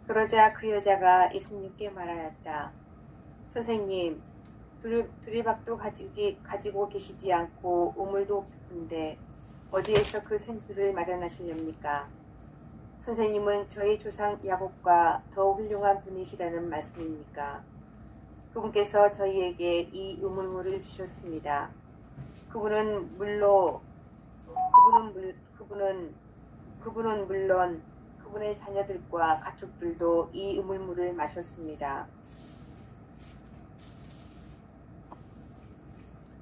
그러자 그 여자가 예수님께 말하였다. 선생님, 두리박도 가지고 계시지 않고 우물도 깊은데 어디에서 그 생수를 마련하시렵니까? 선생님은 저희 조상 야곱과 더 훌륭한 분이시라는 말씀입니까? 그분께서 저희에게 이 우물물을 주셨습니다. 그분은 물론 그분의 자녀들과 가축들도 이 우물물을 마셨습니다.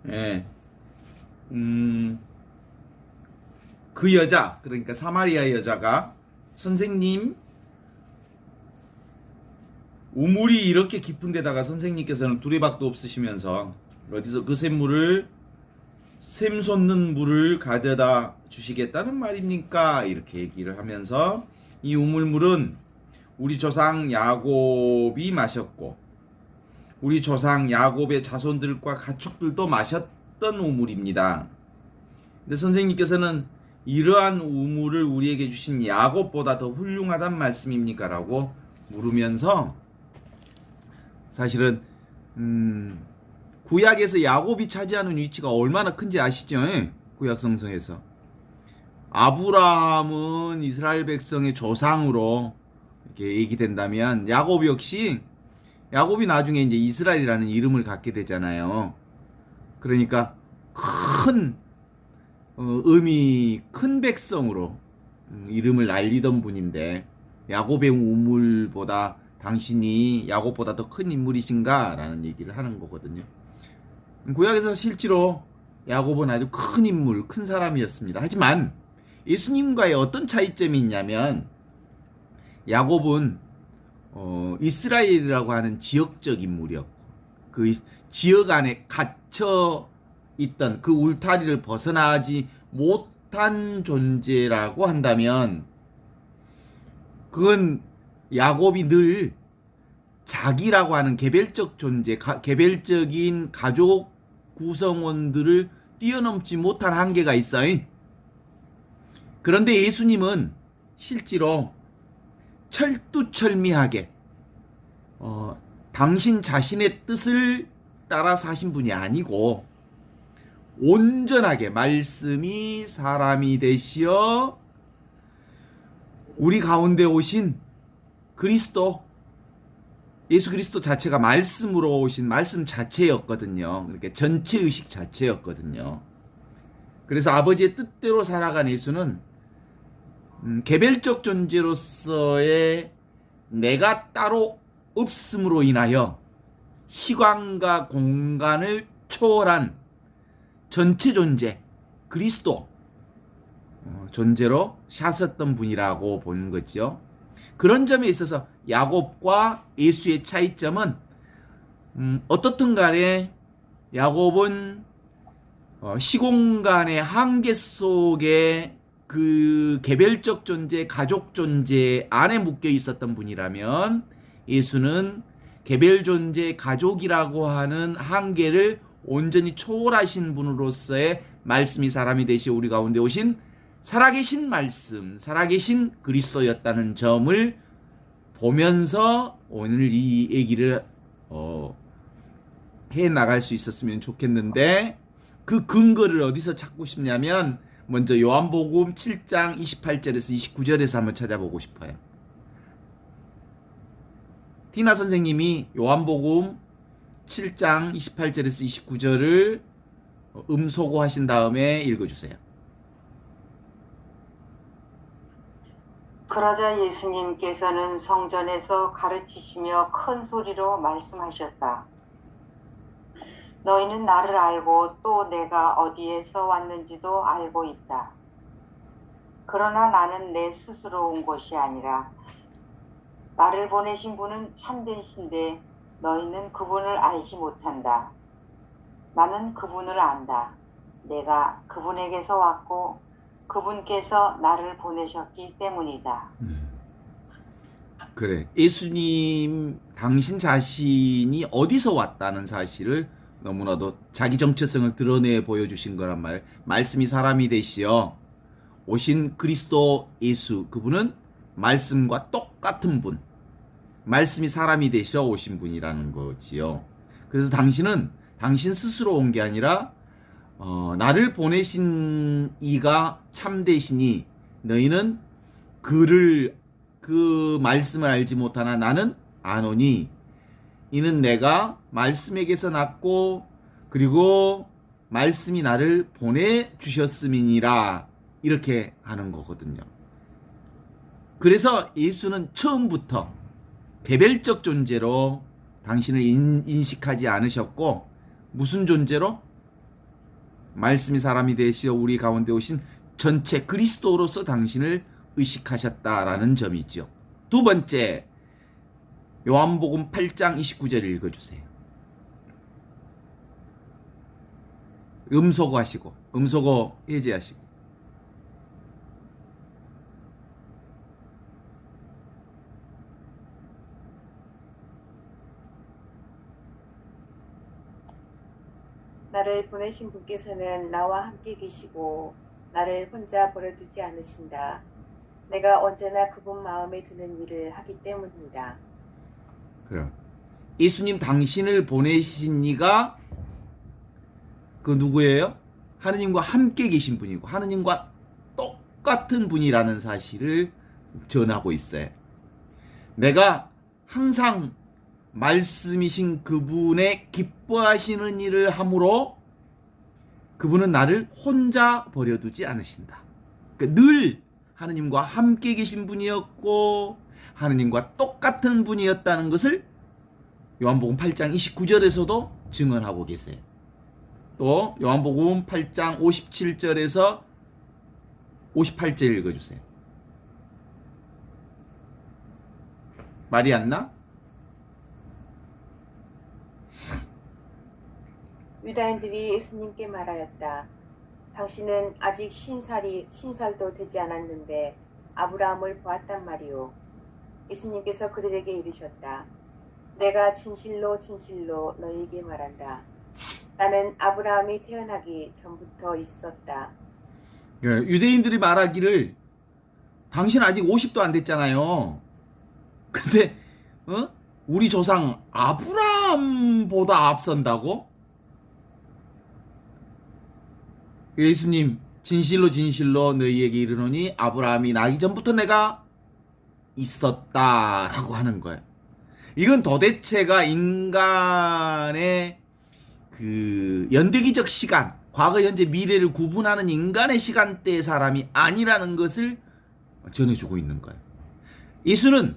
예. 그 여자, 그러니까 사마리아 여자가 선생님, 우물이 이렇게 깊은 데다가 선생님께서는 두레박도 없으시면서 어디서 그 샘물을 샘 솟는 물을 가져다 주시겠다는 말입니까? 이렇게 얘기를 하면서 이 우물물은 우리 조상 야곱이 마셨고 우리 조상 야곱의 자손들과 가축들도 마셨던 우물입니다. 근데 선생님께서는 이러한 우물을 우리에게 주신 야곱보다 더 훌륭하단 말씀입니까? 라고 물으면서 사실은 구약에서 야곱이 차지하는 위치가 얼마나 큰지 아시죠? 구약 성서에서 아브라함은 이스라엘 백성의 조상으로 이렇게 얘기된다면 야곱 역시 야곱이 나중에 이제 이스라엘이라는 이름을 갖게 되잖아요. 그러니까 큰 의미 큰 백성으로 이름을 알리던 분인데 야곱의 우물보다 당신이 야곱보다 더 큰 인물이신가? 라는 얘기를 하는 거거든요. 구약에서 실제로 야곱은 아주 큰 인물, 큰 사람이었습니다. 하지만 예수님과의 어떤 차이점이 있냐면 야곱은 이스라엘이라고 하는 지역적 인물이었고 그 지역 안에 갇혀 있던 그 울타리를 벗어나지 못한 존재라고 한다면 그건 야곱이 늘 자기라고 하는 개별적 존재, 개별적인 가족 구성원들을 뛰어넘지 못한 한계가 있어요. 그런데 예수님은 실제로 철두철미하게 당신 자신의 뜻을 따라 사신 분이 아니고 온전하게 말씀이 사람이 되시어 우리 가운데 오신 그리스도 예수 그리스도 자체가 말씀으로 오신 말씀 자체였거든요. 그러니까 전체 의식 자체였거든요. 그래서 아버지의 뜻대로 살아간 예수는 개별적 존재로서의 내가 따로 없음으로 인하여 시간과 공간을 초월한 전체 존재 그리스도 존재로 사셨던 분이라고 보는 거죠. 그런 점에 있어서 야곱과 예수의 차이점은 어떻든 간에 야곱은 시공간의 한계 속에 그 개별적 존재, 가족 존재 안에 묶여 있었던 분이라면 예수는 개별 존재, 가족이라고 하는 한계를 온전히 초월하신 분으로서의 말씀이 사람이 되시 우리 가운데 오신 살아계신 말씀, 살아계신 그리스도였다는 점을 보면서 오늘 이 얘기를 해 나갈 수 있었으면 좋겠는데 그 근거를 어디서 찾고 싶냐면 먼저 요한복음 7장 28절에서 29절에서 한번 찾아보고 싶어요. 티나 선생님이 요한복음 7장 28절에서 29절을 음소거하신 다음에 읽어주세요. 그러자 예수님께서는 성전에서 가르치시며 큰 소리로 말씀하셨다. 너희는 나를 알고 또 내가 어디에서 왔는지도 알고 있다. 그러나 나는 내 스스로 온 것이 아니라 나를 보내신 분은 참되신데 너희는 그분을 알지 못한다. 나는 그분을 안다. 내가 그분에게서 왔고 그분께서 나를 보내셨기 때문이다. 그래. 예수님 당신 자신이 어디서 왔다는 사실을 너무나도 자기 정체성을 드러내 보여주신 거란 말. 말씀이 사람이 되시어 오신 그리스도 예수, 그분은 말씀과 똑같은 분. 말씀이 사람이 되셔 오신 분이라는 거지요. 그래서 당신은 당신 스스로 온 게 아니라 나를 보내신 이가 참되시니 너희는 그 말씀을 알지 못하나 나는 아노니 이는 내가 말씀에게서 났고 그리고 말씀이 나를 보내주셨음이니라 이렇게 하는 거거든요. 그래서 예수는 처음부터 개별적 존재로 당신을 인식하지 않으셨고 무슨 존재로? 말씀이 사람이 되시어 우리 가운데 오신 전체 그리스도로서 당신을 의식하셨다라는 점이죠. 두 번째, 요한복음 8장 29절 읽어주세요. 음소거 하시고 음소거 해제하시고 나를 보내신 분께서는 나와 함께 계시고 나를 혼자 버려두지 않으신다. 내가 언제나 그분 마음에 드는 일을 하기 때문이다. 그래요. 예수님 당신을 보내신 이가 그 누구예요? 하느님과 함께 계신 분이고 하느님과 똑같은 분이라는 사실을 전하고 있어요. 내가 항상 말씀이신 그분의 기뻐하시는 일을 함으로 그분은 나를 혼자 버려두지 않으신다. 그러니까 늘 하느님과 함께 계신 분이었고 하느님과 똑같은 분이었다는 것을 요한복음 8장 29절에서도 증언하고 계세요. 또 요한복음 8장 57절에서 58절 읽어주세요. 말이 안 나? 유다인들이 예수님께 말하였다. 당신은 아직 50살도 되지 않았는데 아브라함을 보았단 말이오. 예수님께서 그들에게 이르셨다. 내가 진실로 진실로 너희에게 말한다. 나는 아브라함이 태어나기 전부터 있었다. 유대인들이 말하기를 당신 아직 50도 안 됐잖아요. 근데 우리 조상 아브라함보다 앞선다고? 예수님 진실로 진실로 너희에게 이르노니 아브라함이 나기 전부터 내가 있었다라고 하는 거예요. 이건 도대체가 인간의 그 연대기적 시간, 과거, 현재, 미래를 구분하는 인간의 시간대의 사람이 아니라는 것을 전해주고 있는 거예요. 예수는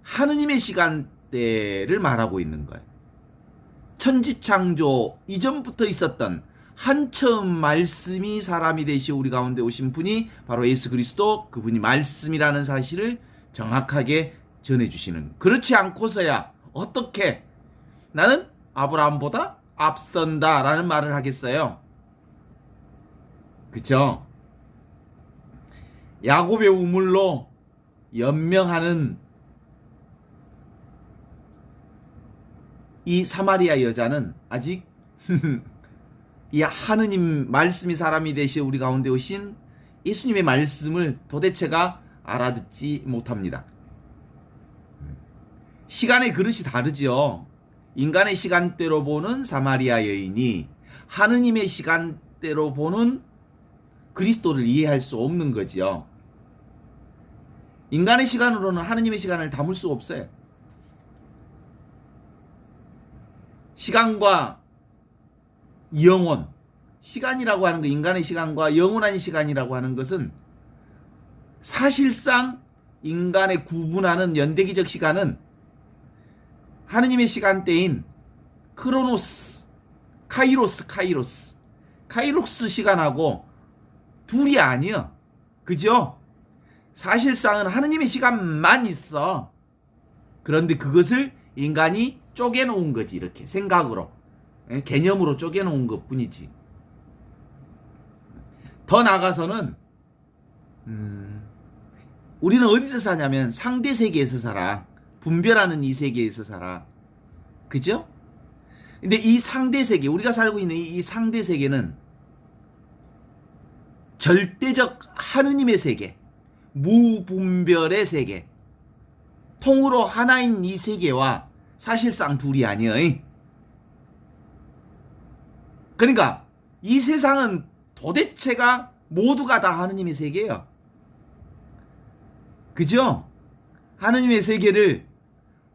하느님의 시간대를 말하고 있는 거예요. 천지창조 이전부터 있었던 한 처음 말씀이 사람이 되시어 우리 가운데 오신 분이 바로 예수 그리스도, 그분이 말씀이라는 사실을 정확하게 전해주시는. 그렇지 않고서야 어떻게 나는 아브라함보다 앞선다라는 말을 하겠어요. 그쵸? 야곱의 우물로 연명하는 이 사마리아 여자는 아직 이 하느님 말씀이 사람이 되시어 우리 가운데 오신 예수님의 말씀을 도대체가 알아듣지 못합니다. 시간의 그릇이 다르죠. 인간의 시간대로 보는 사마리아 여인이 하느님의 시간대로 보는 그리스도를 이해할 수 없는 거지요. 인간의 시간으로는 하느님의 시간을 담을 수 없어요. 시간과 영원, 시간이라고 하는 것, 인간의 시간과 영원한 시간이라고 하는 것은 사실상 인간의 구분하는 연대기적 시간은 하느님의 시간대인 크로노스, 카이로스 시간하고 둘이 아니야. 그죠? 사실상은 하느님의 시간만 있어. 그런데 그것을 인간이 쪼개놓은 거지. 이렇게 생각으로, 개념으로 쪼개놓은 것 뿐이지. 더 나아가서는 우리는 어디서 사냐면 상대 세계에서 살아. 분별하는 이 세계에서 살아. 그죠? 근데 이 상대 세계, 우리가 살고 있는 이 상대 세계는 절대적 하느님의 세계, 무분별의 세계, 통으로 하나인 이 세계와 사실상 둘이 아니여. 그러니까 이 세상은 도대체가 모두가 다 하느님의 세계예요. 그죠? 하느님의 세계를,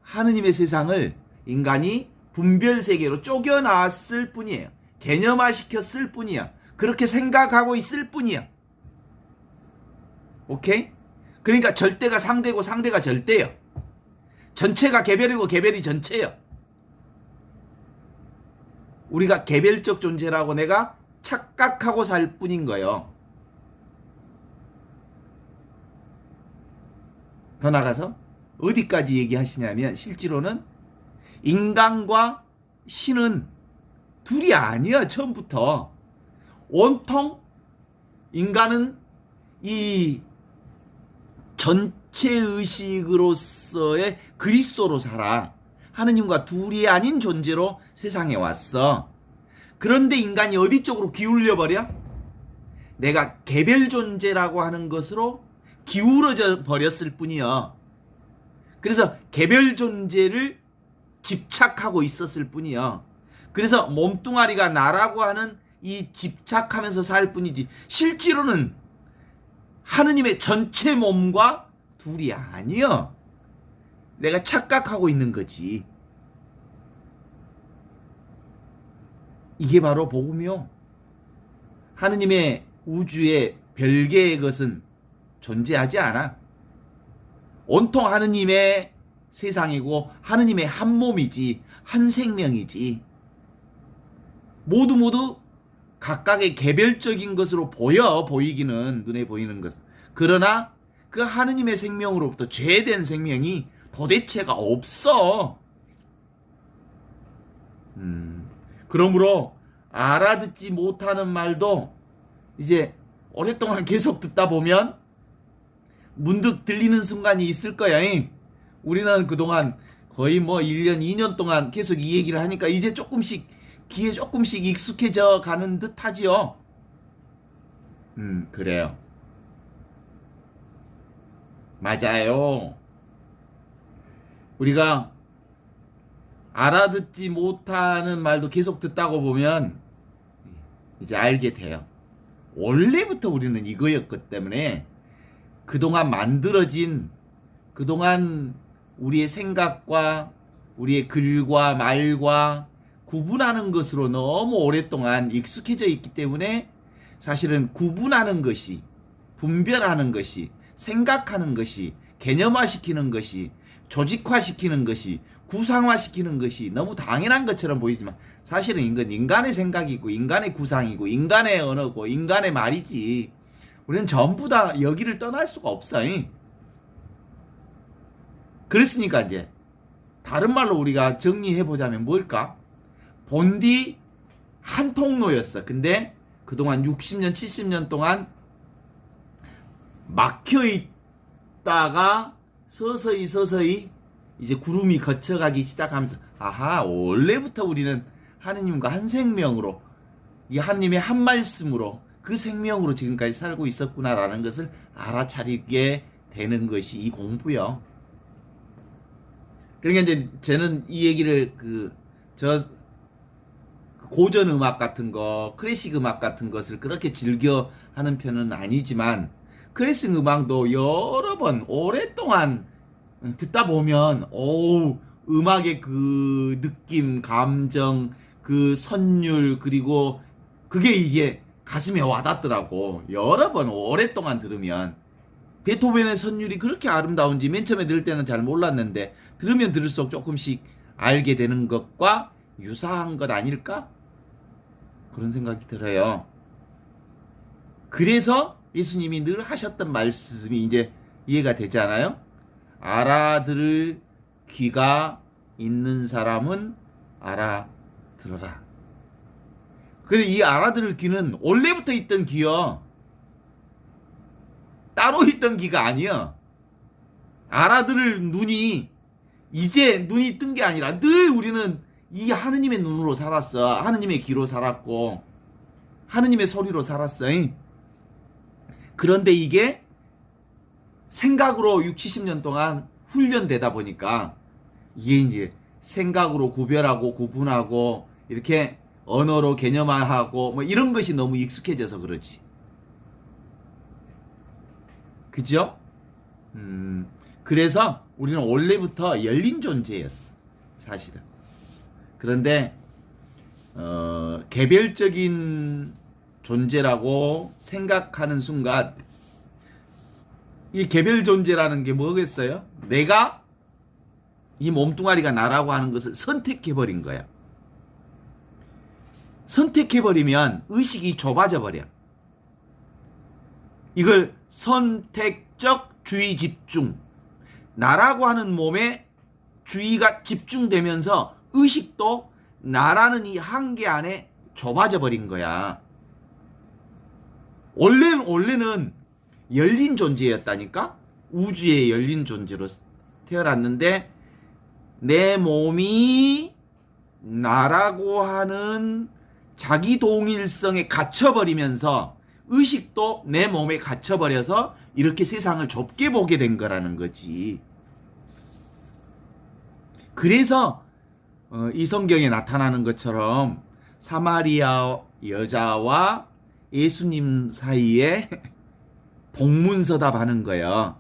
하느님의 세상을 인간이 분별 세계로 쪼개놨을 뿐이에요. 개념화 시켰을 뿐이야. 그렇게 생각하고 있을 뿐이야. 오케이? 그러니까 절대가 상대고 상대가 절대예요. 전체가 개별이고 개별이 전체예요. 우리가 개별적 존재라고 내가 착각하고 살 뿐인 거예요. 더 나가서 어디까지 얘기하시냐면 실제로는 인간과 신은 둘이 아니야. 처음부터 온통 인간은 이 전체의식으로서의 그리스도로 살아. 하느님과 둘이 아닌 존재로 세상에 왔어. 그런데 인간이 어디 쪽으로 기울여 버려? 내가 개별 존재라고 하는 것으로 기울어져 버렸을 뿐이야. 그래서 개별 존재를 집착하고 있었을 뿐이야. 그래서 몸뚱아리가 나라고 하는 이 집착하면서 살 뿐이지 실제로는 하느님의 전체 몸과 둘이 아니야. 내가 착각하고 있는 거지. 이게 바로 복음이요. 하느님의 우주의 별개의 것은 존재하지 않아. 온통 하느님의 세상이고 하느님의 한 몸이지, 한 생명이지. 모두 각각의 개별적인 것으로 보이기는 눈에 보이는 것. 그러나 그 하느님의 생명으로부터 죄된 생명이 도대체가 없어. 그러므로 알아듣지 못하는 말도 이제 오랫동안 계속 듣다 보면 문득 들리는 순간이 있을 거야. 우리는 그동안 거의 1년, 2년 동안 계속 이 얘기를 하니까 이제 귀에 조금씩 익숙해져 가는 듯 하지요. 그래요. 맞아요. 우리가 알아듣지 못하는 말도 계속 듣다고 보면 이제 알게 돼요. 원래부터 우리는 이거였기 때문에 그동안 만들어진, 그동안 우리의 생각과 우리의 글과 말과 구분하는 것으로 너무 오랫동안 익숙해져 있기 때문에 사실은 구분하는 것이, 분별하는 것이, 생각하는 것이, 개념화시키는 것이, 조직화시키는 것이, 구상화시키는 것이 너무 당연한 것처럼 보이지만 사실은 이건 인간의 생각이고 인간의 구상이고 인간의 언어고 인간의 말이지. 우리는 전부 다 여기를 떠날 수가 없어. 그랬으니까 이제 다른 말로 우리가 정리해보자면 뭘까? 본디 한 통로였어. 근데 그동안 60년, 70년 동안 막혀있다가 서서히 이제 구름이 거쳐가기 시작하면서 아하, 원래부터 우리는 하느님과 한 생명으로, 이 하느님의 한 말씀으로 그 생명으로 지금까지 살고 있었구나라는 것을 알아차리게 되는 것이 이 공부요. 그러니까 이제 저는 이 얘기를 고전 음악 같은 거, 클래식 음악 같은 것을 그렇게 즐겨 하는 편은 아니지만 클래식 음악도 여러 번 오랫동안 듣다 보면 음악의 그 느낌, 감정, 그 선율, 그리고 그게 이게 가슴에 와닿더라고. 여러 번 오랫동안 들으면 베토벤의 선율이 그렇게 아름다운지 맨 처음에 들을 때는 잘 몰랐는데 들으면 들을수록 조금씩 알게 되는 것과 유사한 것 아닐까? 그런 생각이 들어요. 그래서 예수님이 늘 하셨던 말씀이 이제 이해가 되지 않아요? 알아들을 귀가 있는 사람은 알아들어라. 근데 이 알아들을 귀는 원래부터 있던 귀요. 따로 있던 귀가 아니야. 알아들을 눈이 이제 눈이 뜬 게 아니라 늘 우리는 이 하느님의 눈으로 살았어. 하느님의 귀로 살았고 하느님의 소리로 살았어. 그런데 이게 생각으로 60, 70년 동안 훈련되다 보니까 이게 이제 생각으로 구별하고 구분하고 이렇게 언어로 개념화하고 뭐 이런 것이 너무 익숙해져서 그렇지. 그죠? 그래서 우리는 원래부터 열린 존재였어. 사실은. 그런데 개별적인 존재라고 생각하는 순간 이 개별 존재라는 게 뭐겠어요? 내가 이 몸뚱아리가 나라고 하는 것을 선택해버린 거야. 선택해버리면 의식이 좁아져 버려. 이걸 선택적 주의 집중. 나라고 하는 몸에 주의가 집중되면서 의식도 나라는 이 한계 안에 좁아져 버린 거야. 원래는 열린 존재였다니까? 우주의 열린 존재로 태어났는데 내 몸이 나라고 하는 자기 동일성에 갇혀버리면서 의식도 내 몸에 갇혀버려서 이렇게 세상을 좁게 보게 된 거라는 거지. 그래서 이 성경에 나타나는 것처럼 사마리아 여자와 예수님 사이에 복문서답하는 거예요.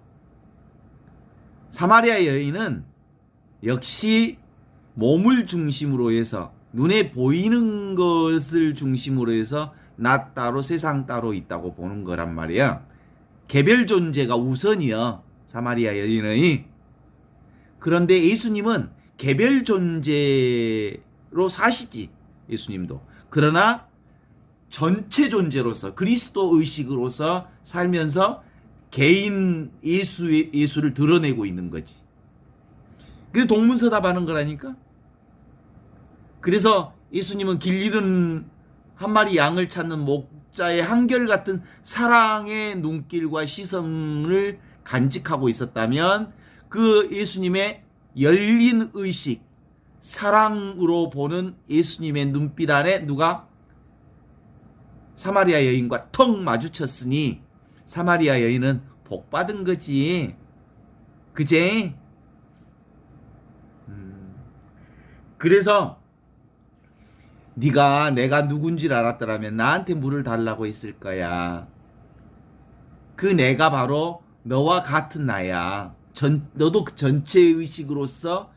사마리아 여인은 역시 몸을 중심으로 해서 눈에 보이는 것을 중심으로 해서 나 따로 세상 따로 있다고 보는 거란 말이야. 개별 존재가 우선이요. 사마리아 여인의. 그런데 예수님은 개별 존재로 사시지. 예수님도. 그러나 전체 존재로서 그리스도 의식으로서 살면서 개인 예수를 드러내고 있는 거지. 그래서 동문서답하는 거라니까. 그래서 예수님은 길 잃은 한 마리 양을 찾는 목자의 한결같은 사랑의 눈길과 시선을 간직하고 있었다면 그 예수님의 열린 의식, 사랑으로 보는 예수님의 눈빛 안에 누가 사마리아 여인과 턱 마주쳤으니 사마리아 여인은 복 받은 거지. 그제? 그래서 네가 내가 누군지를 알았더라면 나한테 물을 달라고 했을 거야. 그 내가 바로 너와 같은 나야. 너도 그 전체 의식으로서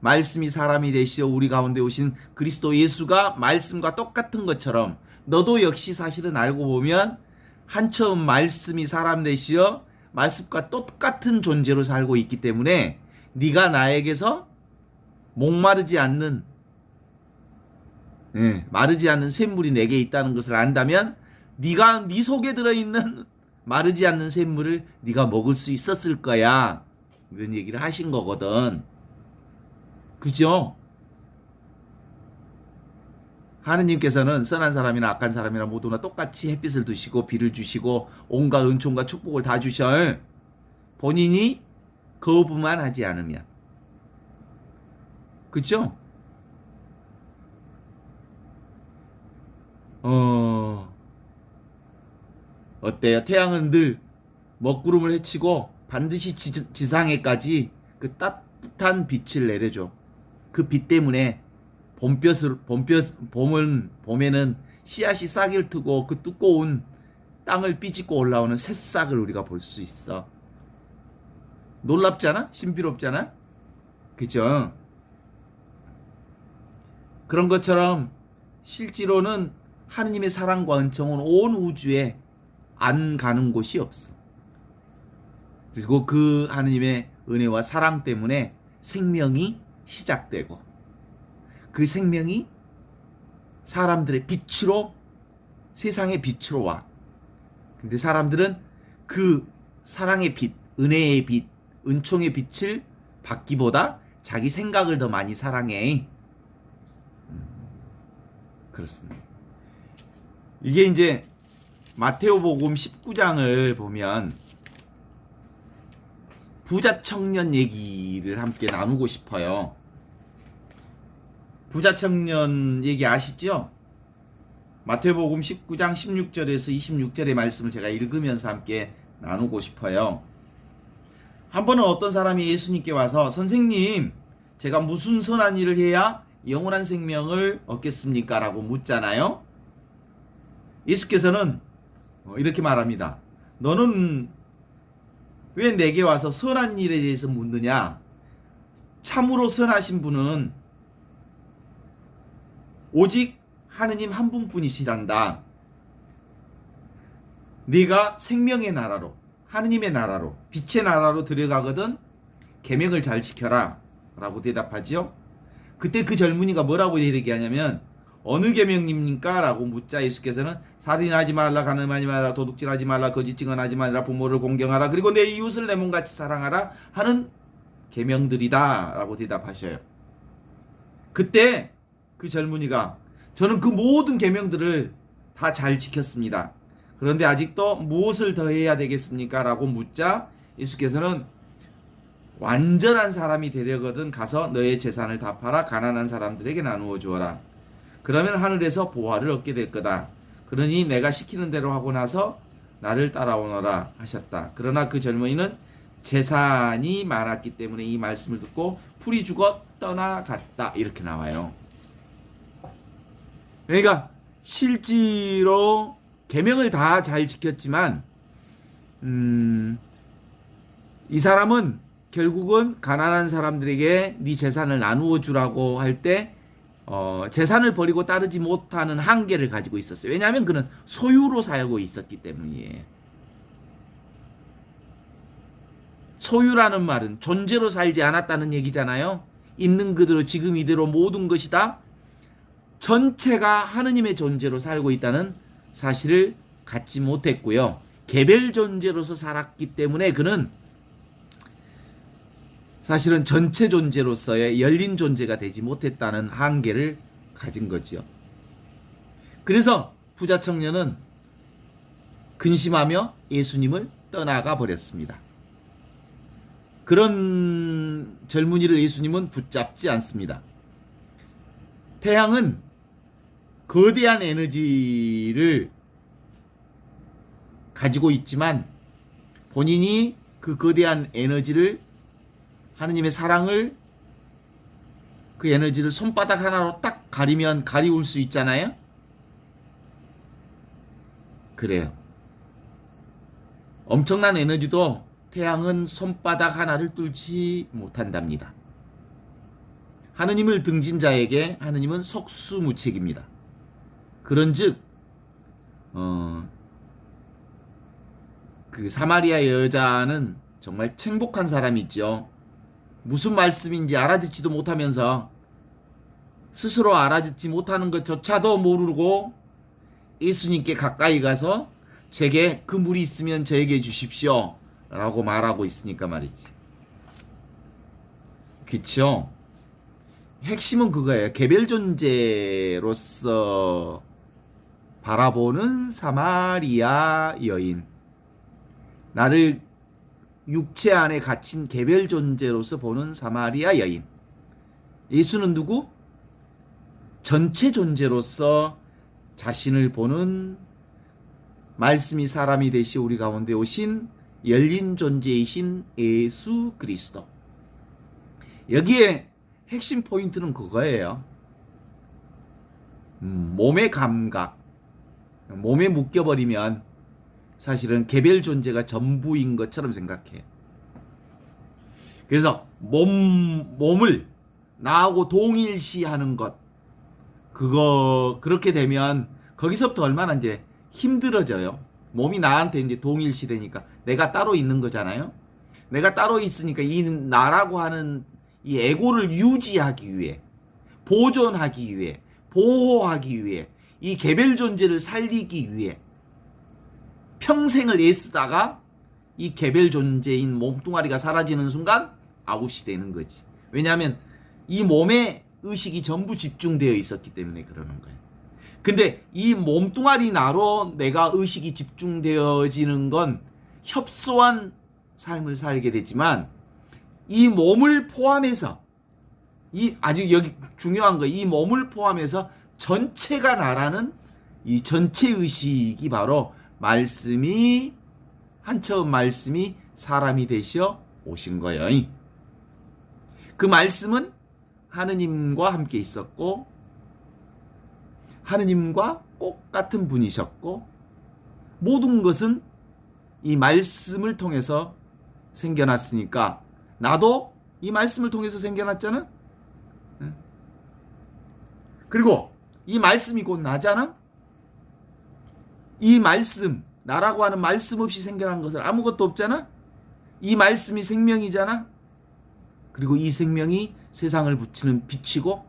말씀이 사람이 되시어 우리 가운데 오신 그리스도 예수가 말씀과 똑같은 것처럼 너도 역시 사실은 알고 보면 한처음 말씀이 사람 되시어 말씀과 똑같은 존재로 살고 있기 때문에 네가 나에게서 목마르지 않는 마르지 않는 샘물이 내게 있다는 것을 안다면 네가 네 속에 들어있는 마르지 않는 샘물을 네가 먹을 수 있었을 거야. 이런 얘기를 하신 거거든. 그죠? 하느님께서는 선한 사람이나 악한 사람이나 모두나 똑같이 햇빛을 두시고 비를 주시고 온갖 은총과 축복을 다 주셔. 본인이 거부만 하지 않으면. 그죠? 어때요? 태양은 늘 먹구름을 헤치고 반드시 지상에까지 그 따뜻한 빛을 내려줘. 그 빛 때문에 봄에는 씨앗이 싹을 트고 그 두꺼운 땅을 삐집고 올라오는 새싹을 우리가 볼 수 있어. 놀랍잖아? 신비롭잖아? 그죠? 그런 것처럼 실제로는 하느님의 사랑과 은총은 온 우주에 안 가는 곳이 없어. 그리고 그 하느님의 은혜와 사랑 때문에 생명이 시작되고 그 생명이 사람들의 빛으로 세상의 빛으로 와. 근데 사람들은 그 사랑의 빛, 은혜의 빛, 은총의 빛을 받기보다 자기 생각을 더 많이 사랑해. 그렇습니다. 이게 이제 마테오복음 19장을 보면 부자 청년 얘기를 함께 나누고 싶어요. 부자 청년 얘기 아시죠? 마태복음 19장 16절에서 26절의 말씀을 제가 읽으면서 함께 나누고 싶어요. 한 번은 어떤 사람이 예수님께 와서 선생님, 제가 무슨 선한 일을 해야 영원한 생명을 얻겠습니까? 라고 묻잖아요. 예수께서는 이렇게 말합니다. 너는 왜 내게 와서 선한 일에 대해서 묻느냐? 참으로 선하신 분은 오직 하느님 한 분뿐이시란다. 네가 생명의 나라로, 하느님의 나라로, 빛의 나라로 들어가거든 계명을 잘 지켜라 라고 대답하지요. 그때 그 젊은이가 뭐라고 얘기하냐면 어느 계명입니까? 라고 묻자 예수께서는 살인하지 말라, 간음하지 말라, 도둑질하지 말라, 거짓 증언하지 말라, 부모를 공경하라, 그리고 내 이웃을 내 몸같이 사랑하라 하는 계명들이다 라고 대답하셔요. 그때 그 젊은이가 저는 그 모든 계명들을 다 잘 지켰습니다. 그런데 아직도 무엇을 더 해야 되겠습니까? 라고 묻자 예수께서는 완전한 사람이 되려거든 가서 너의 재산을 다 팔아 가난한 사람들에게 나누어 주어라. 그러면 하늘에서 보화를 얻게 될 거다. 그러니 내가 시키는 대로 하고 나서 나를 따라오너라 하셨다. 그러나 그 젊은이는 재산이 많았기 때문에 이 말씀을 듣고 풀이 죽어 떠나갔다. 이렇게 나와요. 그러니까 실제로 계명을 다 잘 지켰지만 이 사람은 결국은 가난한 사람들에게 네 재산을 나누어 주라고 할 때 재산을 버리고 따르지 못하는 한계를 가지고 있었어요. 왜냐하면 그는 소유로 살고 있었기 때문이에요. 소유라는 말은 존재로 살지 않았다는 얘기잖아요. 있는 그대로 지금 이대로 모든 것이 다 전체가 하느님의 존재로 살고 있다는 사실을 갖지 못했고요. 개별 존재로서 살았기 때문에 그는 사실은 전체 존재로서의 열린 존재가 되지 못했다는 한계를 가진 거죠. 그래서 부자 청년은 근심하며 예수님을 떠나가 버렸습니다. 그런 젊은이를 예수님은 붙잡지 않습니다. 태양은 거대한 에너지를 가지고 있지만 본인이 그 거대한 에너지를 하느님의 사랑을 그 에너지를 손바닥 하나로 딱 가리면 가리울 수 있잖아요. 그래요. 엄청난 에너지도 태양은 손바닥 하나를 뚫지 못한답니다. 하느님을 등진 자에게 하느님은 속수무책입니다. 그런즉 그 사마리아 여자는 정말 행복한 사람이죠. 무슨 말씀인지 알아듣지도 못하면서 스스로 알아듣지 못하는 것조차도 모르고 예수님께 가까이 가서 제게 그 물이 있으면 저에게 주십시오 라고 말하고 있으니까 말이지. 그쵸? 핵심은 그거예요. 개별 존재로서 바라보는 사마리아 여인. 나를 육체 안에 갇힌 개별 존재로서 보는 사마리아 여인. 예수는 누구? 전체 존재로서 자신을 보는 말씀이 사람이 되시 우리 가운데 오신 열린 존재이신 예수 그리스도. 여기에 핵심 포인트는 그거예요. 몸의 감각, 몸에 묶여버리면 사실은 개별 존재가 전부인 것처럼 생각해. 그래서 몸을 나하고 동일시하는 것, 그렇게 되면 거기서부터 얼마나 이제 힘들어져요. 몸이 나한테 이제 동일시되니까 내가 따로 있는 거잖아요. 내가 따로 있으니까 이 나라고 하는 이 에고를 유지하기 위해, 보존하기 위해, 보호하기 위해, 이 개별 존재를 살리기 위해 평생을 애쓰다가 이 개별 존재인 몸뚱아리가 사라지는 순간 아웃이 되는 거지. 왜냐하면 이 몸에 의식이 전부 집중되어 있었기 때문에 그러는 거예요. 근데 이 몸뚱아리 나로 내가 의식이 집중되어지는 건 협소한 삶을 살게 되지만 이 몸을 포함해서 이 아주 여기 중요한 거, 이 몸을 포함해서 전체가 나라는 이 전체 의식이 바로 말씀이 한처음 말씀이 사람이 되셔 오신 거예요. 그 말씀은 하느님과 함께 있었고 하느님과 꼭 같은 분이셨고 모든 것은 이 말씀을 통해서 생겨났으니까 나도 이 말씀을 통해서 생겨났잖아. 그리고 이 말씀이 곧 나잖아. 이 말씀, 나라고 하는 말씀 없이 생겨난 것은 아무것도 없잖아. 이 말씀이 생명이잖아. 그리고 이 생명이 세상을 비치는 빛이고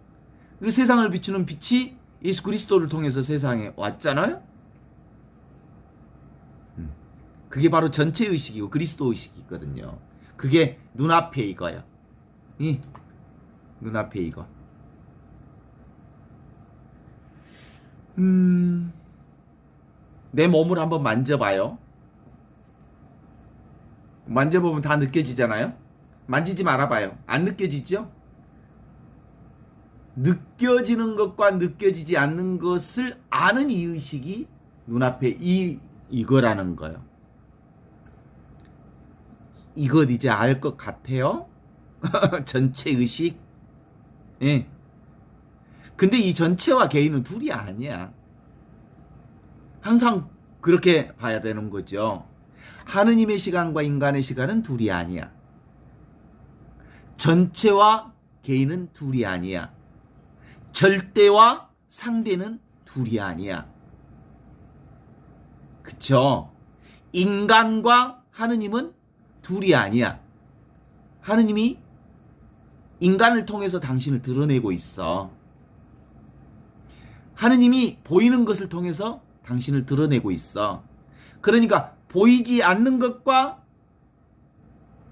그 세상을 비추는 빛이 예수 그리스도를 통해서 세상에 왔잖아요. 그게 바로 전체 의식이고 그리스도 의식이거든요. 그게 눈앞에 이거예요. 이 눈앞에 이거. 내 몸을 한번 만져봐요. 만져보면 다 느껴지잖아요. 만지지 말아봐요. 안 느껴지죠? 느껴지는 것과 느껴지지 않는 것을 아는 이 의식이 눈앞에 이거라는 거예요. 이것 이제 알 것 같아요? 전체 의식? 예. 근데 이 전체와 개인은 둘이 아니야. 항상 그렇게 봐야 되는 거죠. 하느님의 시간과 인간의 시간은 둘이 아니야. 전체와 개인은 둘이 아니야. 절대와 상대는 둘이 아니야. 그쵸? 인간과 하느님은 둘이 아니야. 하느님이 인간을 통해서 당신을 드러내고 있어. 하느님이 보이는 것을 통해서 당신을 드러내고 있어. 그러니까 보이지 않는 것과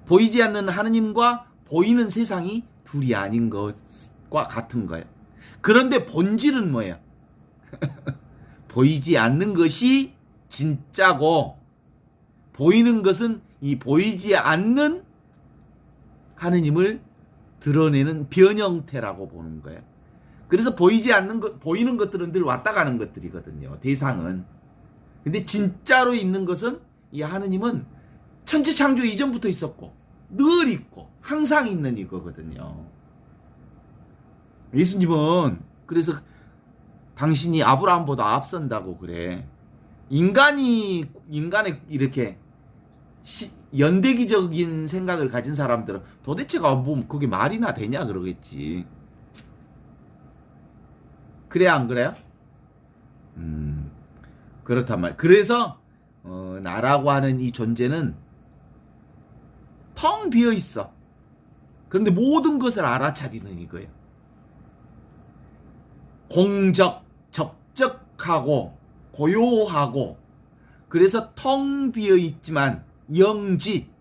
보이지 않는 하느님과 보이는 세상이 둘이 아닌 것과 같은 거예요. 그런데 본질은 뭐예요? 보이지 않는 것이 진짜고 보이는 것은 이 보이지 않는 하느님을 드러내는 변형태라고 보는 거예요. 그래서 보이지 않는 것, 보이는 것들은 늘 왔다 가는 것들이거든요. 대상은. 근데 진짜로 있는 것은 이 하느님은 천지창조 이전부터 있었고 늘 있고 항상 있는 이거거든요. 예수님은 그래서 당신이 아브라함보다 앞선다고 그래. 인간의 이렇게 연대기적인 생각을 가진 사람들은 도대체가 뭐 그게 말이나 되냐 그러겠지. 그래야 안 그래요? 그렇단 말이야. 그래서 나라고 하는 이 존재는 텅 비어 있어. 그런데 모든 것을 알아차리는 이거예요. 공적, 적적하고 고요하고 그래서 텅 비어 있지만 영지,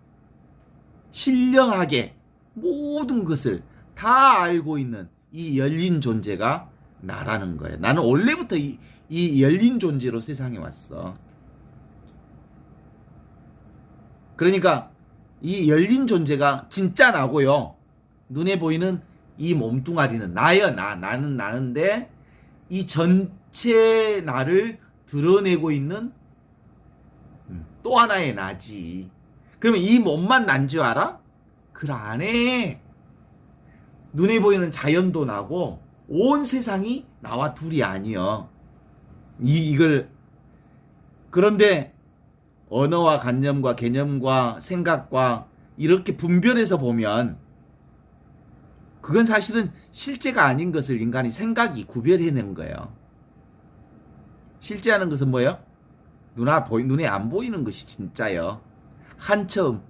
신령하게 모든 것을 다 알고 있는 이 열린 존재가 나라는 거예요. 나는 원래부터 이 열린 존재로 세상에 왔어. 그러니까 이 열린 존재가 진짜 나고요. 눈에 보이는 이 몸뚱아리는 나야. 나는 나는데 이 전체 나를 드러내고 있는 또 하나의 나지. 그러면 이 몸만 난 줄 알아? 그 안에 눈에 보이는 자연도 나고 온 세상이 나와 둘이 아니여. 이걸 그런데 언어와 관념과 개념과 생각과 이렇게 분별해서 보면 그건 사실은 실제가 아닌 것을 인간이 생각이 구별해낸 거예요. 실제하는 것은 뭐예요? 눈에 안 보이는 것이 진짜요. 한처음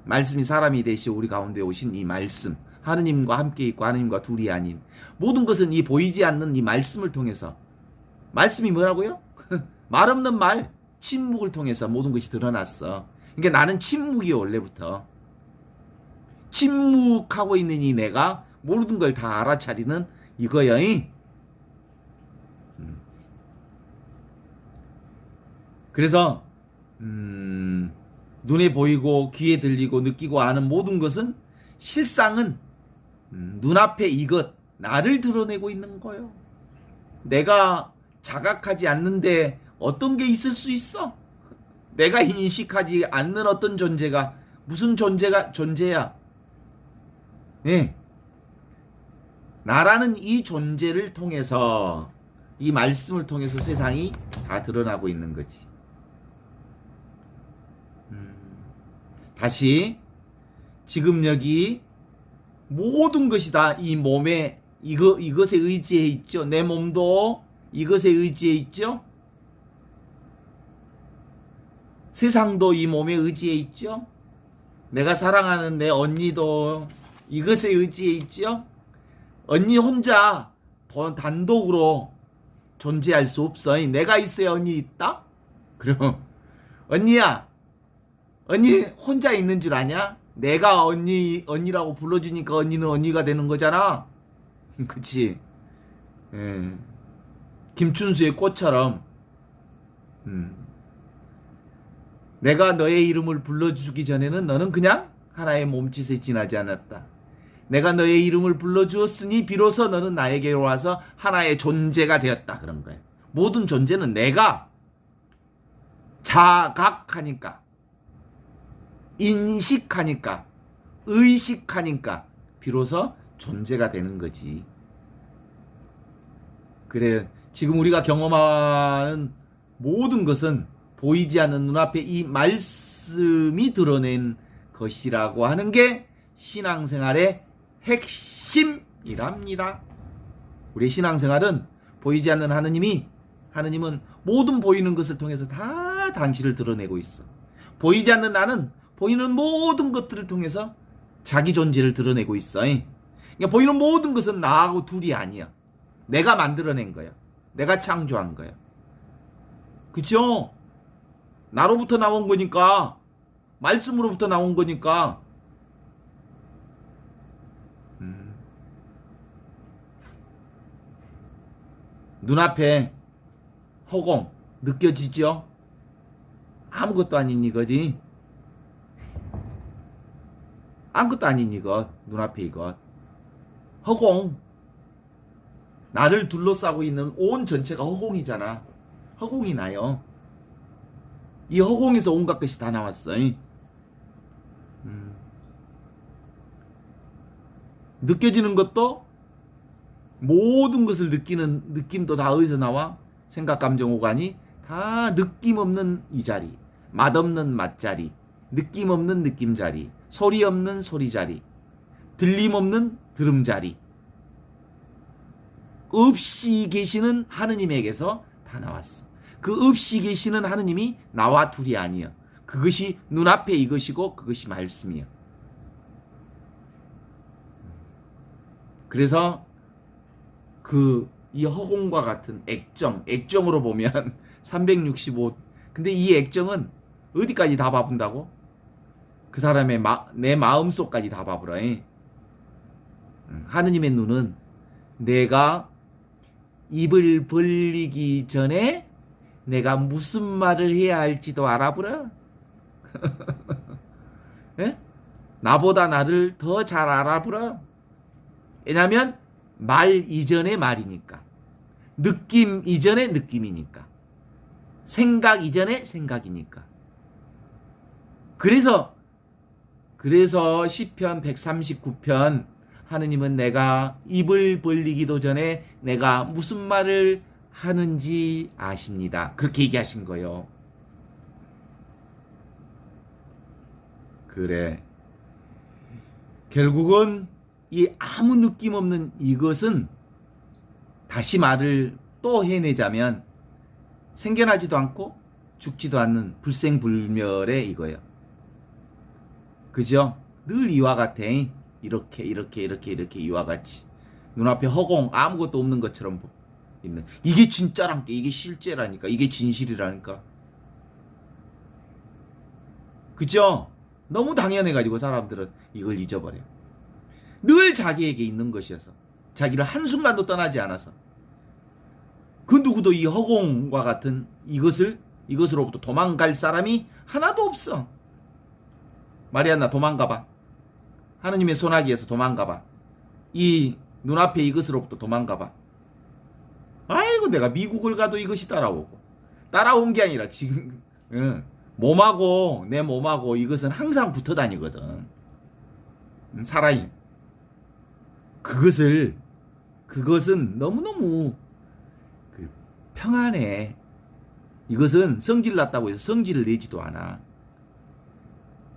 말씀이 사람이 되시어 우리 가운데 오신 이 말씀, 하느님과 함께 있고 하느님과 둘이 아닌 모든 것은 이 보이지 않는 이 말씀을 통해서. 말씀이 뭐라고요? 말 없는 말, 침묵을 통해서 모든 것이 드러났어. 그러니까 나는 침묵이요. 원래부터 침묵하고 있는 이 내가 모든 걸 다 알아차리는 이거요. 그래서 눈에 보이고 귀에 들리고 느끼고 아는 모든 것은 실상은 눈앞에 이것 나를 드러내고 있는 거예요. 내가 자각하지 않는데 어떤 게 있을 수 있어? 내가 인식하지 않는 어떤 존재가 무슨 존재야? 예. 나라는 이 존재를 통해서, 이 말씀을 통해서 세상이 다 드러나고 있는 거지. 다시, 지금 여기 모든 것이 다 이 몸에 이것에 의지해 있죠. 내 몸도 이것에 의지해 있죠. 세상도 이 몸에 의지해 있죠. 내가 사랑하는 내 언니도 이것에 의지해 있죠. 언니 혼자 단독으로 존재할 수 없어. 내가 있어야 언니 있다? 그럼 언니야, 언니 혼자 있는 줄 아냐? 내가 언니라고 불러주니까 언니는 언니가 되는 거잖아. 그치? 예. 김춘수의 꽃처럼, 내가 너의 이름을 불러주기 전에는 너는 그냥 하나의 몸짓에 지나지 않았다. 내가 너의 이름을 불러주었으니 비로소 너는 나에게로 와서 하나의 존재가 되었다. 그런 거예요. 모든 존재는 내가 자각하니까, 인식하니까, 의식하니까 비로소 존재가 되는 거지. 그래, 지금 우리가 경험하는 모든 것은 보이지 않는 눈앞에 이 말씀이 드러낸 것이라고 하는 게 신앙생활의 핵심이랍니다. 우리 신앙생활은 보이지 않는 하느님은 모든 보이는 것을 통해서 다 당신을 드러내고 있어. 보이지 않는 나는 보이는 모든 것들을 통해서 자기 존재를 드러내고 있어. 그러니까 보이는 모든 것은 나하고 둘이 아니야. 내가 만들어낸 거야. 내가 창조한 거야. 그쵸? 나로부터 나온 거니까, 말씀으로부터 나온 거니까. 눈앞에 허공 느껴지죠? 아무것도 아닌 이거지. 아무것도 아닌 이것, 눈앞에 이것. 허공. 나를 둘러싸고 있는 온 전체가 허공이잖아. 허공이 나요. 이 허공에서 온갖 것이 다 나왔어. 느껴지는 것도, 모든 것을 느끼는 느낌도 다 어디서 나와? 생각, 감정, 오감이 다 느낌 없는 이 자리, 맛없는 맛자리, 느낌 없는 느낌 자리, 소리 없는 소리 자리, 들림 없는 들음 자리, 없이 계시는 하느님에게서 다 나왔어. 그 없이 계시는 하느님이 나와 둘이 아니야. 그것이 눈앞에 이것이고 그것이 말씀이야. 그래서 이 허공과 같은 액정으로 보면 365. 근데 이 액정은 어디까지 다 봐본다고? 그 사람의 내 마음속까지 다 봐보라. 하느님의 눈은 내가 입을 벌리기 전에 내가 무슨 말을 해야 할지도 알아보라. 예? 나보다 나를 더 잘 알아보라. 왜냐하면 말 이전의 말이니까, 느낌 이전의 느낌이니까, 생각 이전의 생각이니까. 그래서 시편 139편 하느님은 내가 입을 벌리기도 전에 내가 무슨 말을 하는지 아십니다. 그렇게 얘기하신 거예요. 그래. 결국은 이 아무 느낌 없는 이것은, 다시 말을 또 해내자면, 생겨나지도 않고 죽지도 않는 불생불멸의 이거예요. 그죠? 늘 이와 같아. 이렇게 이와 같이 눈앞에 허공, 아무것도 없는 것처럼 있는. 이게 진짜라니까. 이게 실제라니까. 이게 진실이라니까. 그죠? 너무 당연해가지고 사람들은 이걸 잊어버려. 늘 자기에게 있는 것이어서, 자기를 한순간도 떠나지 않아서, 그 누구도 이 허공과 같은 이것으로부터 도망갈 사람이 하나도 없어. 마리안나, 도망가봐. 하느님의 소나기에서 도망가봐. 이 눈앞에 이것으로부터 도망가봐. 아이고, 내가 미국을 가도 이것이 따라오고, 따라온 게 아니라 지금 몸하고 내 몸하고 이것은 항상 붙어 다니거든. 살아임. 그것은 너무너무 평안해. 이것은 성질 났다고 해서 성질을 내지도 않아.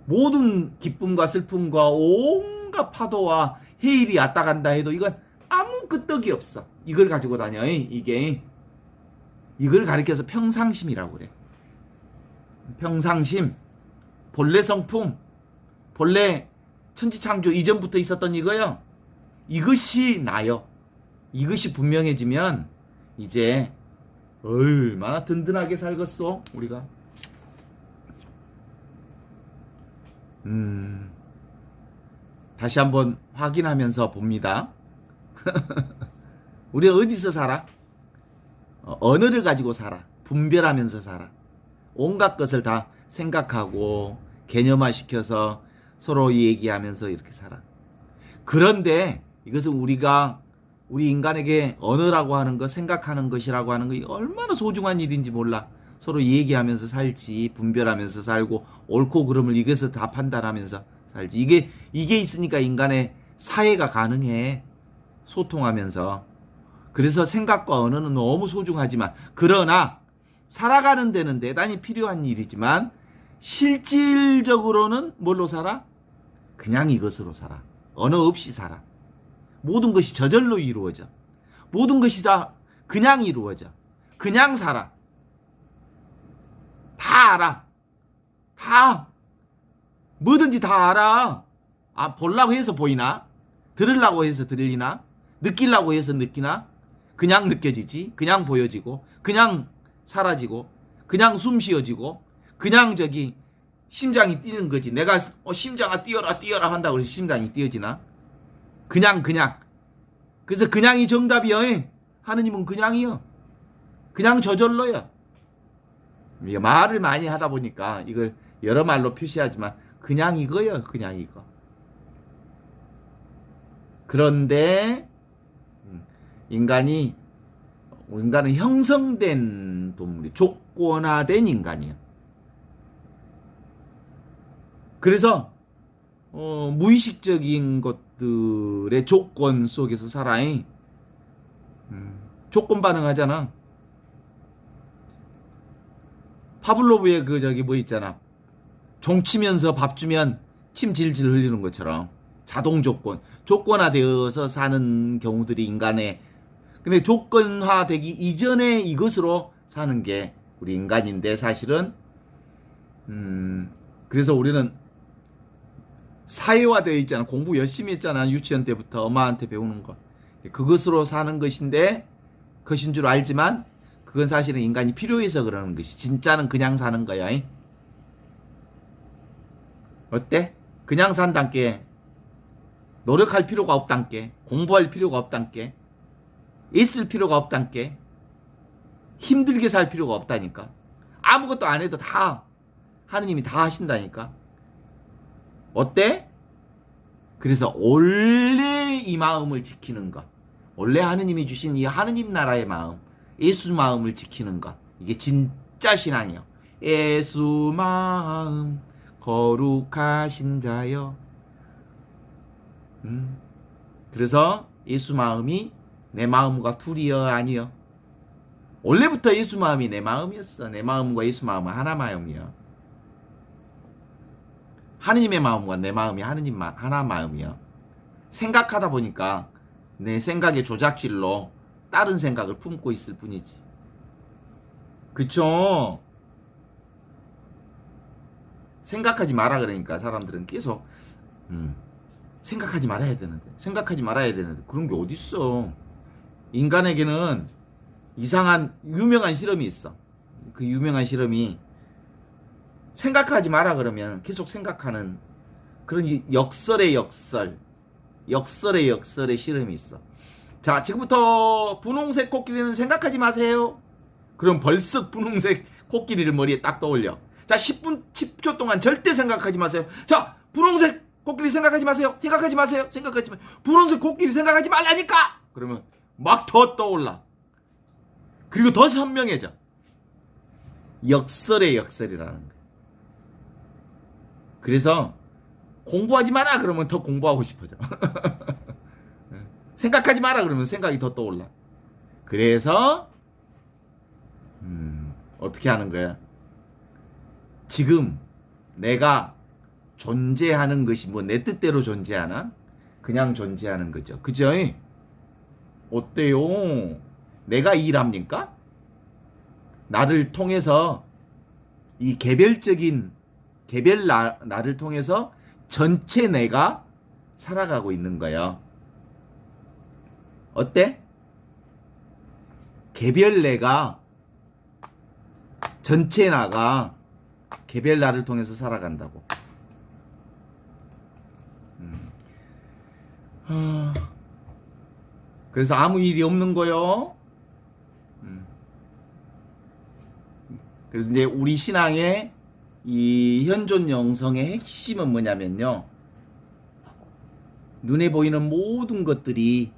모든 기쁨과 슬픔과 온갖 파도와 해일이 왔다 간다 해도 이건 아무 끄떡이 없어. 이걸 가지고 다녀. 이게 이걸 가리켜서 평상심이라고 그래. 평상심, 본래 성품, 본래 천지창조 이전부터 있었던 이거요. 이것이 나요. 이것이 분명해지면 이제 얼마나 든든하게 살겠어 우리가. 다시 한번 확인하면서 봅니다. 우리는 어디서 살아? 언어를 가지고 살아. 분별하면서 살아. 온갖 것을 다 생각하고 개념화시켜서 서로 얘기하면서 이렇게 살아. 그런데 이것은 우리 인간에게 언어라고 하는 것, 생각하는 것이라고 하는 것이 얼마나 소중한 일인지 몰라. 서로 얘기하면서 살지, 분별하면서 살고, 옳고 그름을 이것을 다 판단하면서 살지. 이게 있으니까 인간의 사회가 가능해. 소통하면서. 그래서 생각과 언어는 너무 소중하지만, 그러나 살아가는 데는 대단히 필요한 일이지만, 실질적으로는 뭘로 살아? 그냥 이것으로 살아. 언어 없이 살아. 모든 것이 저절로 이루어져. 모든 것이 다 그냥 이루어져. 그냥 살아. 다 알아. 다. 뭐든지 다 알아. 보려고 해서 보이나? 들으려고 해서 들리나? 느끼려고 해서 느끼나? 그냥 느껴지지. 그냥 보여지고. 그냥 사라지고. 그냥 숨 쉬어지고. 그냥 심장이 뛰는 거지. 내가 심장아 뛰어라 한다고 해서 심장이 뛰어지나? 그냥. 그래서 그냥이 정답이요. 하느님은 그냥이요. 그냥 저절로요. 말을 많이 하다 보니까 이걸 여러 말로 표시하지만 그냥 이거요. 그냥 이거. 그런데 인간은 형성된 동물이 조건화된 인간이에요. 그래서 무의식적인 것들의 조건 속에서 살아. 조건 반응하잖아. 파블로브의 뭐 있잖아. 종 치면서 밥 주면 침 질질 흘리는 것처럼 자동 조건화되어서 사는 경우들이 인간의. 근데 조건화되기 이전에 이것으로 사는 게 우리 인간인데 사실은 그래서 우리는 사회화되어 있잖아. 공부 열심히 했잖아. 유치원 때부터 엄마한테 배우는 거. 그것으로 사는 것인 줄 알지만 그건 사실은 인간이 필요해서 그러는 것이. 진짜는 그냥 사는 거야. 어때? 그냥 산단께. 노력할 필요가 없단께. 공부할 필요가 없단께. 애쓸 필요가 없단께. 힘들게 살 필요가 없다니까. 아무것도 안 해도 다 하느님이 다 하신다니까. 어때? 그래서 원래 이 마음을 지키는 것. 원래 하느님이 주신 이 하느님 나라의 마음. 예수 마음을 지키는 것. 이게 진짜 신앙이요. 예수 마음 거룩하신 자여. 그래서 예수 마음이 내 마음과 둘이여 아니여. 원래부터 예수 마음이 내 마음이었어. 내 마음과 예수 마음은 하나 마음이여. 하느님의 마음과 내 마음이 하나 마음이여. 생각하다 보니까 내 생각의 조작질로 다른 생각을 품고 있을 뿐이지. 그쵸? 생각하지 마라 그러니까 사람들은 계속 생각하지 말아야 되는데 그런 게 어딨어. 인간에게는 이상한 유명한 실험이 있어. 그 유명한 실험이 생각하지 마라 그러면 계속 생각하는 그런 역설의 실험이 있어. 자, 지금부터 분홍색 코끼리는 생각하지 마세요. 그럼 벌써 분홍색 코끼리를 머리에 딱 떠올려. 자, 10초 동안 절대 생각하지 마세요. 자, 분홍색 코끼리 생각하지 마세요. 분홍색 코끼리 생각하지 말라니까. 그러면 막 더 떠올라. 그리고 더 선명해져. 역설이라는 거야. 그래서 공부하지 마라 그러면 더 공부하고 싶어져. 생각하지 마라 그러면 생각이 더 떠올라. 그래서 어떻게 하는 거야? 지금 내가 존재하는 것이 뭐 내 뜻대로 존재하나? 그냥 존재하는 거죠. 그죠? 어때요? 내가 일합니까? 나를 통해서 이 개별적인 나를 통해서 전체 내가 살아가고 있는 거예요. 어때? 개별 내가 전체 나가 개별 나를 통해서 살아간다고. 그래서 아무 일이 없는 거요. 그래서 이제 우리 신앙의 이 현존 영성의 핵심은 뭐냐면요. 눈에 보이는 모든 것들이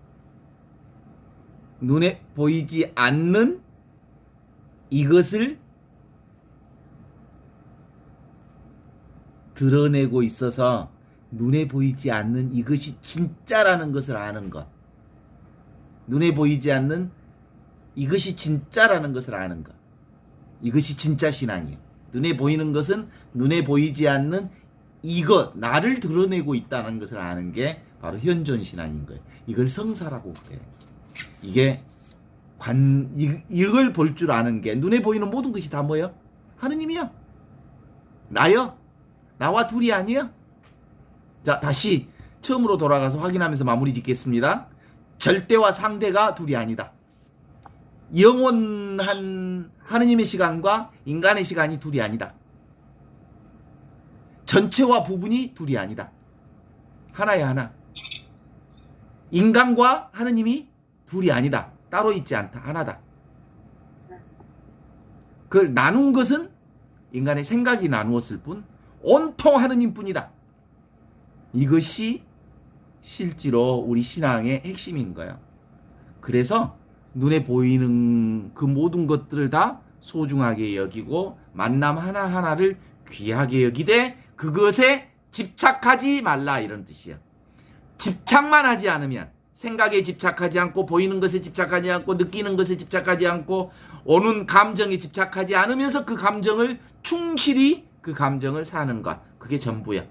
눈에 보이지 않는 이것을 드러내고 있어서 눈에 보이지 않는 이것이 진짜라는 것을 아는 것. 눈에 보이지 않는 이것이 진짜라는 것을 아는 것. 이것이 진짜 신앙이에요. 눈에 보이는 것은 눈에 보이지 않는 이것, 나를 드러내고 있다는 것을 아는 게 바로 현존 신앙인 거예요. 이걸 성사라고 그래요. 이게 이걸 볼 줄 아는 게 눈에 보이는 모든 것이 다 뭐예요? 하느님이요. 나요. 나와 둘이 아니에요. 자, 다시 처음으로 돌아가서 확인하면서 마무리 짓겠습니다. 절대와 상대가 둘이 아니다. 영원한 하느님의 시간과 인간의 시간이 둘이 아니다. 전체와 부분이 둘이 아니다. 하나야 하나. 인간과 하느님이 둘이 아니다. 따로 있지 않다. 하나다. 그걸 나눈 것은 인간의 생각이 나누었을 뿐 온통 하느님뿐이다. 이것이 실제로 우리 신앙의 핵심인 거예요. 그래서 눈에 보이는 그 모든 것들을 다 소중하게 여기고 만남 하나하나를 귀하게 여기되 그것에 집착하지 말라 이런 뜻이에요. 집착만 하지 않으면 생각에 집착하지 않고 보이는 것에 집착하지 않고 느끼는 것에 집착하지 않고 오는 감정에 집착하지 않으면서 그 감정을 충실히 그 감정을 사는 것. 그게 전부야.